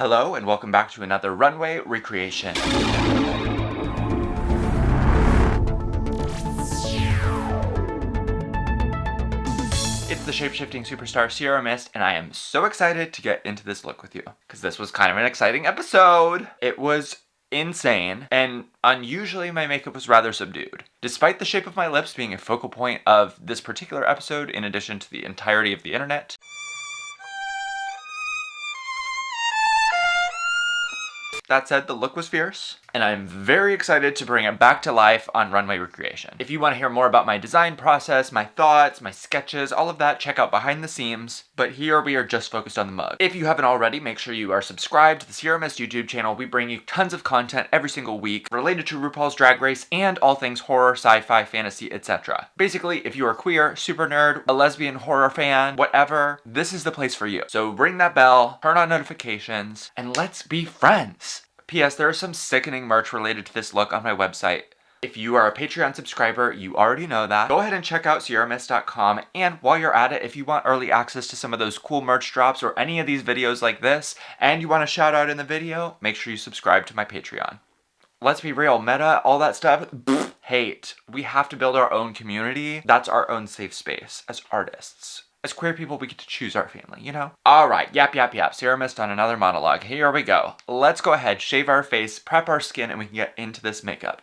Hello and welcome back to another Runway recreation. It's the shape-shifting superstar Sierra Mist, and I am so excited to get into this look with you, because this was kind of an exciting episode. It was insane, and unusually my makeup was rather subdued. Despite the shape of my lips being a focal point of this particular episode, in addition to the entirety of the internet. That said, the look was fierce, and I'm very excited to bring it back to life on Runway Recreation. If you want to hear more about my design process, my thoughts, my sketches, all of that, check out Behind the Seams, but here we are just focused on the mug. If you haven't already, make sure you are subscribed to the Sierra Mist YouTube channel. We bring you tons of content every single week related to RuPaul's Drag Race and all things horror, sci-fi, fantasy, etc. Basically, if you are queer, super nerd, a lesbian horror fan, whatever, this is the place for you. So ring that bell, turn on notifications, and let's be friends. P.S. There is some sickening merch related to this look on my website. If you are a Patreon subscriber, you already know that. Go ahead and check out sierramist.com, and while you're at it, if you want early access to some of those cool merch drops or any of these videos like this, and you want a shout out in the video, make sure you subscribe to my Patreon. Let's be real, meta, all that stuff, hate. We have to build our own community. That's our own safe space as artists. As queer people, we get to choose our family, you know? Alright, yap. Sierra Mist on another monologue. Here we go. Let's go ahead, shave our face, prep our skin, and we can get into this makeup.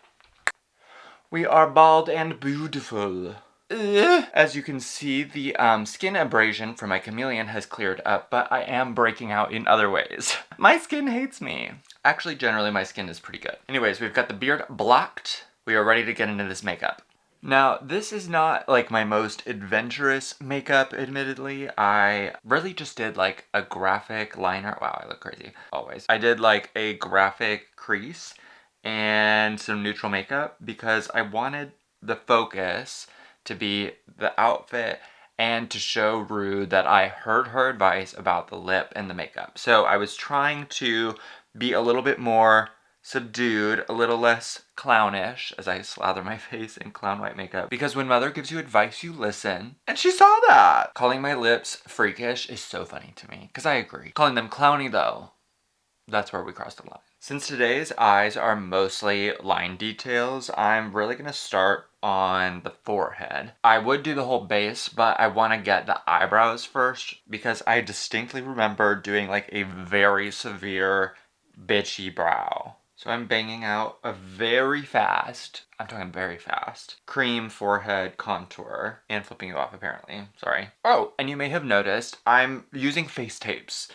We are bald and beautiful. As you can see, the skin abrasion from my chameleon has cleared up, but I am breaking out in other ways. My skin hates me. Actually, generally, my skin is pretty good. Anyways, we've got the beard blocked. We are ready to get into this makeup. Now, this is not like my most adventurous makeup, admittedly. I really just did like a graphic liner. Wow, I look crazy. Always. I did like a graphic crease and some neutral makeup because I wanted the focus to be the outfit and to show Ru that I heard her advice about the lip and the makeup. So I was trying to be a little bit more subdued, a little less clownish as I slather my face in clown white makeup. Because when mother gives you advice, you listen. And she saw that! Calling my lips freakish is so funny to me, because I agree. Calling them clowny though, that's where we cross the line. Since today's eyes are mostly line details, I'm really gonna start on the forehead. I would do the whole base, but I want to get the eyebrows first because I distinctly remember doing like a very severe bitchy brow. So I'm banging out a very fast, I'm talking very fast, cream forehead contour and flipping you off apparently, sorry. Oh, and you may have noticed I'm using face tapes.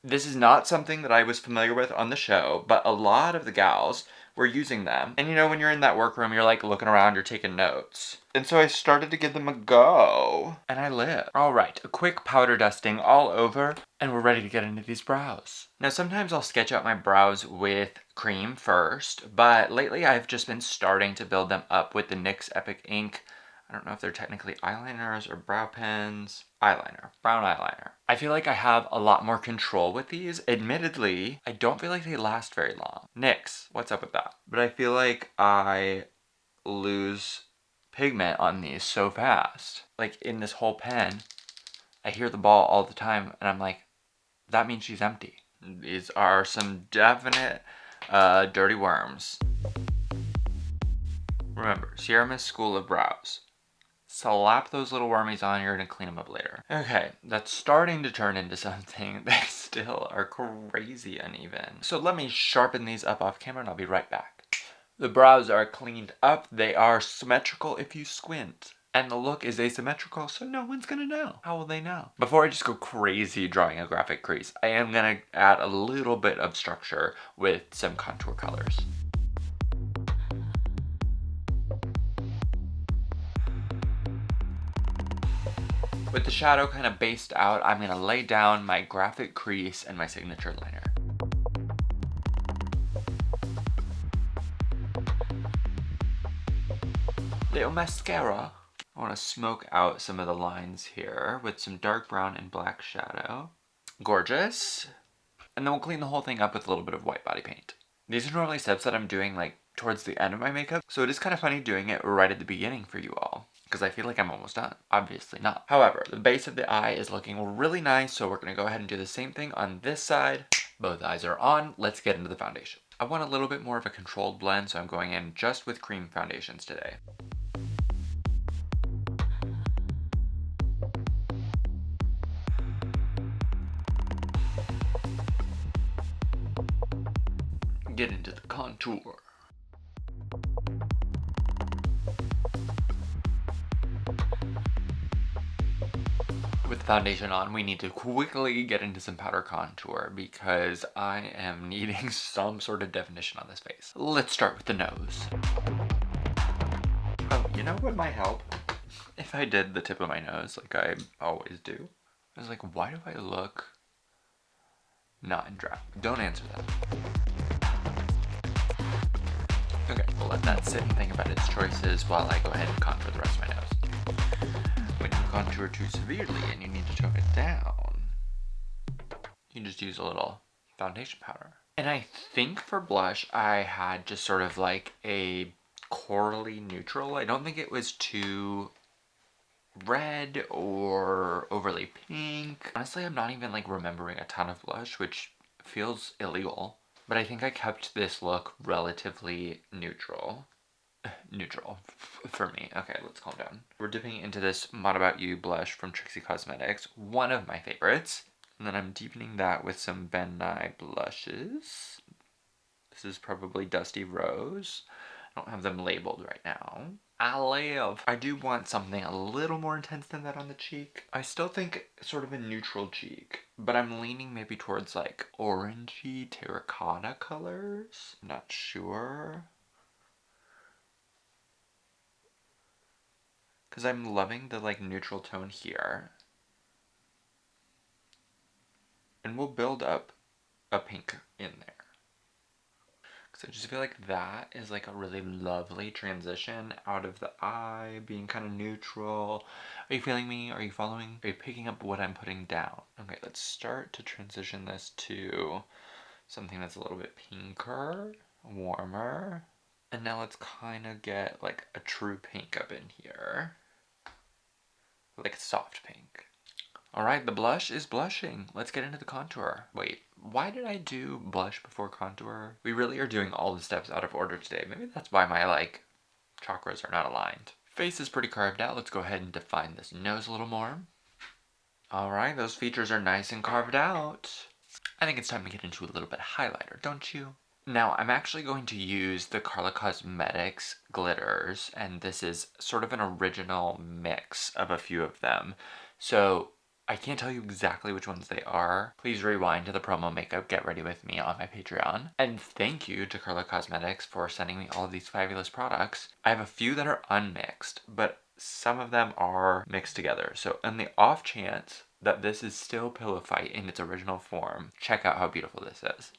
This is not something that I was familiar with on the show, but a lot of the gals were using them. And you know, when you're in that workroom, you're like looking around, you're taking notes. And so I started to give them a go. And I lived. Alright, a quick powder dusting all over, and we're ready to get into these brows. Now sometimes I'll sketch out my brows with cream first, but lately I've just been starting to build them up with the NYX Epic Ink. I don't know if they're technically eyeliners or brow pens. Eyeliner. Brown eyeliner. I feel like I have a lot more control with these. Admittedly, I don't feel like they last very long. NYX, what's up with that? But I feel like I lose pigment on these so fast. Like in this whole pen, I hear the ball all the time and I'm like, that means she's empty. These are some definite dirty worms. Remember, Sierra Mist School of Brows. Slap those little wormies on here and clean them up later. Okay, that's starting to turn into something. They still are crazy uneven. So let me sharpen these up off camera and I'll be right back. The brows are cleaned up. They are symmetrical if you squint. And the look is asymmetrical, so no one's gonna know. How will they know? Before I just go crazy drawing a graphic crease, I am gonna add a little bit of structure with some contour colors. With the shadow kind of based out, I'm going to lay down my graphic crease and my signature liner. Little mascara. I want to smoke out some of the lines here with some dark brown and black shadow. Gorgeous. And then we'll clean the whole thing up with a little bit of white body paint. These are normally steps that I'm doing like towards the end of my makeup, so it is kind of funny doing it right at the beginning for you all, because I feel like I'm almost done. Obviously not. However, the base of the eye is looking really nice, so we're going to go ahead and do the same thing on this side. Both eyes are on. Let's get into the foundation. I want a little bit more of a controlled blend, so I'm going in just with cream foundations today. Get into the contour. With the foundation on, we need to quickly get into some powder contour because I am needing some sort of definition on this face. Let's start with the nose. Oh, you know what might help? If I did the tip of my nose like I always do. I was like, why do I look not in drag? Don't answer that. Okay, we'll let that sit and think about its choices while I go ahead and contour the rest of my nose. When you contour too severely and you need to tone it down, you can just use a little foundation powder. And I think for blush, I had just sort of like a corally neutral. I don't think it was too red or overly pink. Honestly, I'm not even like remembering a ton of blush, which feels illegal. But I think I kept this look relatively neutral. Neutral for me. Okay, let's calm down. We're dipping into this Mod About You blush from Trixie Cosmetics, one of my favorites. And then I'm deepening that with some Ben Nye blushes. This is probably Dusty Rose. I don't have them labeled right now. I do want something a little more intense than that on the cheek. I still think sort of a neutral cheek, but I'm leaning maybe towards like orangey terracotta colors. I'm not sure. Because I'm loving the like neutral tone here. And we'll build up a pink in there. So I just feel like that is like a really lovely transition out of the eye being kind of neutral. Are you feeling me? Are you following? Are you picking up what I'm putting down? Okay, let's start to transition this to something that's a little bit pinker, warmer. And now let's kind of get like a true pink up in here. Like a soft pink. Alright, the blush is blushing. Let's get into the contour. Wait, why did I do blush before contour? We really are doing all the steps out of order today. Maybe that's why my, like, chakras are not aligned. Face is pretty carved out. Let's go ahead and define this nose a little more. Alright, those features are nice and carved out. I think it's time to get into a little bit of highlighter, don't you? Now, I'm actually going to use the Carla Cosmetics glitters, and this is sort of an original mix of a few of them. So I can't tell you exactly which ones they are. Please rewind to the promo makeup Get Ready With Me on my Patreon. And thank you to Carla Cosmetics for sending me all of these fabulous products. I have a few that are unmixed, but some of them are mixed together. So in the off chance that this is still Pillow Fight in its original form, check out how beautiful this is.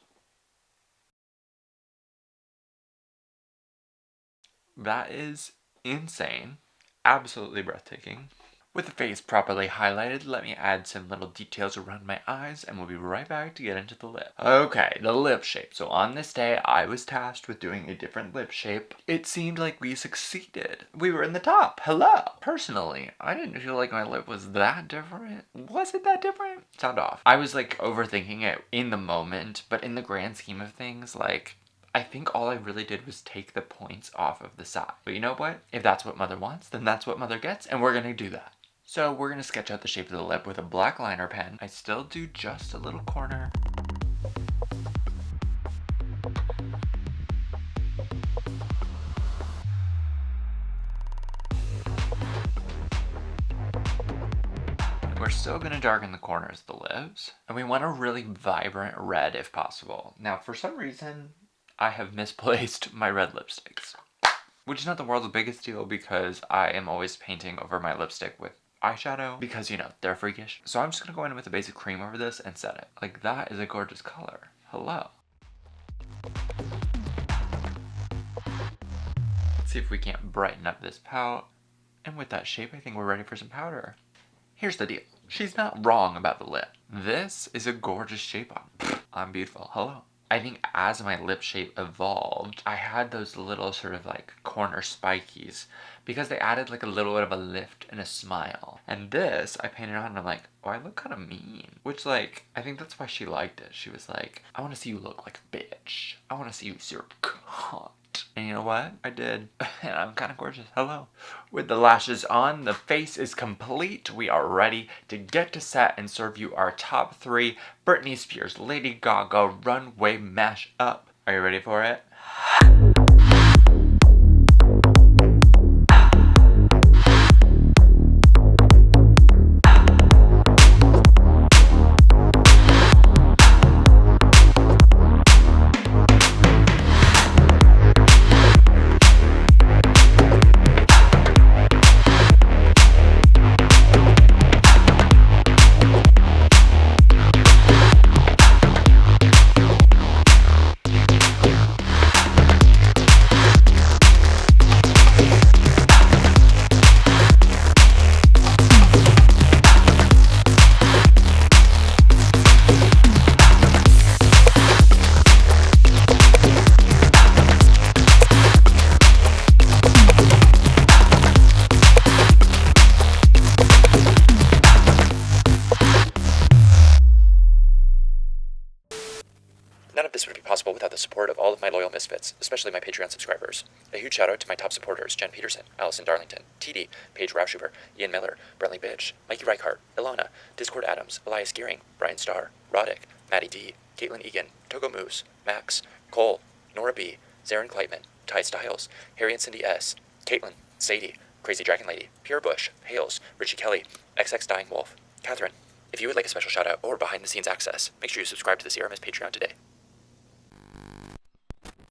That is insane. Absolutely breathtaking. With the face properly highlighted, let me add some little details around my eyes and we'll be right back to get into the lip. Okay, the lip shape. So on this day, I was tasked with doing a different lip shape. It seemed like we succeeded. We were in the top. Hello. Personally, I didn't feel like my lip was that different. Was it that different? Sound off. I was like overthinking it in the moment, but in the grand scheme of things, like, I think all I really did was take the points off of the side. But you know what? If that's what Mother wants, then that's what Mother gets, and we're gonna do that. So we're gonna sketch out the shape of the lip with a black liner pen. I still do just a little corner. We're still gonna darken the corners of the lips, and we want a really vibrant red if possible. Now, for some reason, I have misplaced my red lipsticks, which is not the world's biggest deal because I am always painting over my lipstick with eyeshadow because, you know, they're freakish. So I'm just gonna go in with a basic cream over this and set it. Like, that is a gorgeous color. Hello. Let's see if we can't brighten up this pout. And with that shape, I think we're ready for some powder. Here's the deal. She's not wrong about the lip. This is a gorgeous shape on. I'm beautiful. Hello. I think as my lip shape evolved, I had those little sort of like corner spikies because they added like a little bit of a lift and a smile. And this, I painted on and I'm like, oh, I look kind of mean. Which, like, I think that's why she liked it. She was like, I want to see you look like a bitch. I want to see you serve cunt. And you know what? I did. And I'm kind of gorgeous. Hello. With the lashes on, the face is complete. We are ready to get to set and serve you our top 3 Britney Spears, Lady Gaga runway mashup. Are you ready for it? None of this would be possible without the support of all of my loyal misfits, especially my Patreon subscribers. A huge shout out to my top supporters, Jen Peterson, Allison Darlington, TD, Paige Rauschuber, Ian Miller, Brentley Bitch, Mikey Reichart, Ilana, Discord Adams, Elias Gearing, Brian Starr, Roddick, Maddie D, Caitlin Egan, Togo Moose, Max, Cole, Nora B, Zarin Kleitman, Ty Styles, Harry and Cindy S, Caitlin, Sadie, Crazy Dragon Lady, Pierre Bush, Hales, Richie Kelly, XX Dying Wolf, Catherine. If you would like a special shout out or behind the scenes access, make sure you subscribe to the CRMS Patreon today.